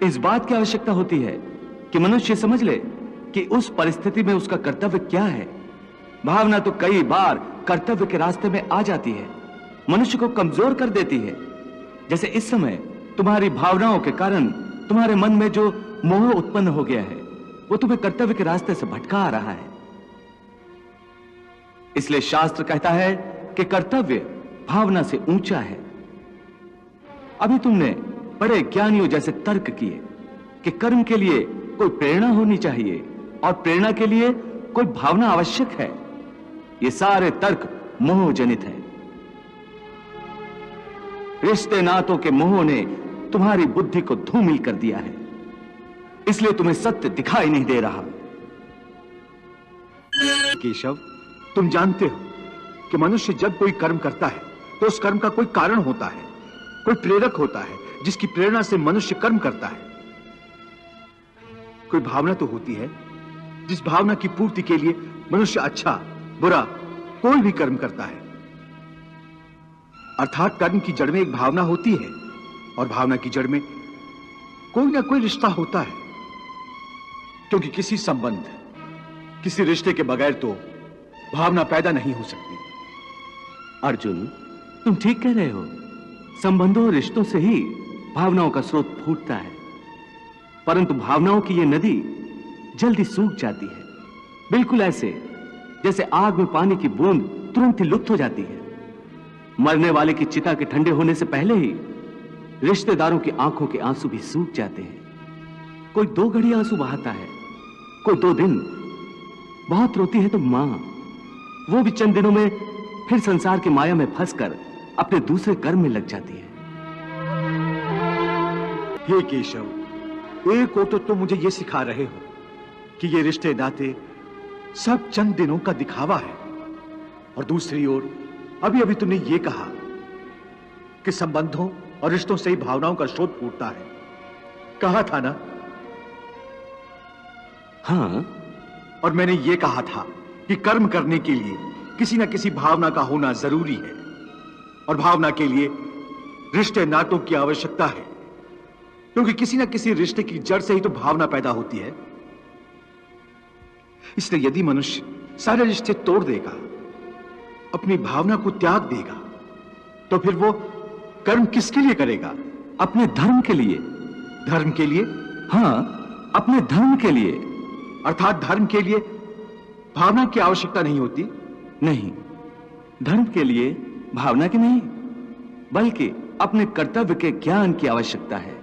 इस बात की आवश्यकता होती है कि मनुष्य समझ ले कि उस परिस्थिति में उसका कर्तव्य क्या है। भावना तो कई बार कर्तव्य के रास्ते में आ जाती है, मनुष्य को कमजोर कर देती है। जैसे इस समय तुम्हारी भावनाओं के कारण तुम्हारे मन में जो मोह उत्पन्न हो गया है, वो तुम्हें कर्तव्य के रास्ते से भटका आ रहा है। इसलिए शास्त्र कहता है कि कर्तव्य भावना से ऊंचा है। अभी तुमने बड़े ज्ञानियों जैसे तर्क किए कि कर्म के लिए कोई प्रेरणा होनी चाहिए और प्रेरणा के लिए कोई भावना आवश्यक है। ये सारे तर्क मोह जनित है। रिश्ते नातों के मोह ने तुम्हारी बुद्धि को धूमिल कर दिया है, इसलिए तुम्हें सत्य दिखाई नहीं दे रहा। केशव, तुम जानते हो कि मनुष्य जब कोई कर्म करता है तो उस कर्म का कोई कारण होता है, कोई प्रेरक होता है जिसकी प्रेरणा से मनुष्य कर्म करता है। कोई भावना तो होती है जिस भावना की पूर्ति के लिए मनुष्य अच्छा बुरा कोई भी कर्म करता है। अर्थात कर्म की जड़ में एक भावना होती है और भावना की जड़ में कोई ना कोई रिश्ता होता है, क्योंकि किसी संबंध, किसी रिश्ते के बगैर तो भावना पैदा नहीं हो सकती। अर्जुन, तुम ठीक कह रहे हो। संबंधों और रिश्तों से ही भावनाओं का स्रोत फूटता है, परंतु भावनाओं की यह नदी जल्दी सूख जाती है, बिल्कुल ऐसे जैसे आग में पानी की बूंद तुरंत ही लुप्त हो जाती है। मरने वाले की चिता के ठंडे होने से पहले ही रिश्तेदारों की आंखों के आंसू भी सूख जाते हैं। कोई 2 घड़ी आंसू बहाता है, कोई 2 दिन। बहुत रोती है तो मां, वो भी चंद दिनों में फिर संसार की माया में फंसकर अपने दूसरे कर्म में लग जाती है। हे केशव, एक ओर तो तुम मुझे यह सिखा रहे हो कि ये रिश्ते नाते सब चंद दिनों का दिखावा है, और दूसरी ओर अभी अभी तुमने ये कहा कि संबंधों और रिश्तों से ही भावनाओं का स्रोत फूटता है। कहा था ना? हां, और मैंने ये कहा था कि कर्म करने के लिए किसी ना किसी भावना का होना जरूरी है, और भावना के लिए रिश्ते नातों की आवश्यकता है, क्योंकि किसी ना किसी रिश्ते की जड़ से ही तो भावना पैदा होती है। इसलिए यदि मनुष्य सारे रिश्ते तोड़ देगा, अपनी भावना को त्याग देगा, तो फिर वो कर्म किसके लिए करेगा? अपने धर्म के लिए। धर्म के लिए? हां, अपने धर्म के लिए। अर्थात धर्म के लिए भावना की आवश्यकता नहीं होती? नहीं, धर्म के लिए भावना की नहीं, बल्कि अपने कर्तव्य के ज्ञान की आवश्यकता है।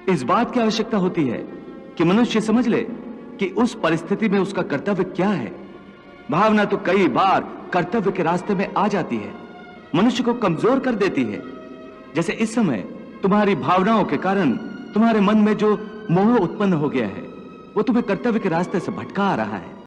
इस बात की आवश्यकता होती है कि मनुष्य समझ ले कि उस परिस्थिति में उसका कर्तव्य क्या है। भावना तो कई बार कर्तव्य के रास्ते में आ जाती है, मनुष्य को कमजोर कर देती है। जैसे इस समय तुम्हारी भावनाओं के कारण तुम्हारे मन में जो मोह उत्पन्न हो गया है, वो तुम्हें कर्तव्य के रास्ते से भटका आ रहा है।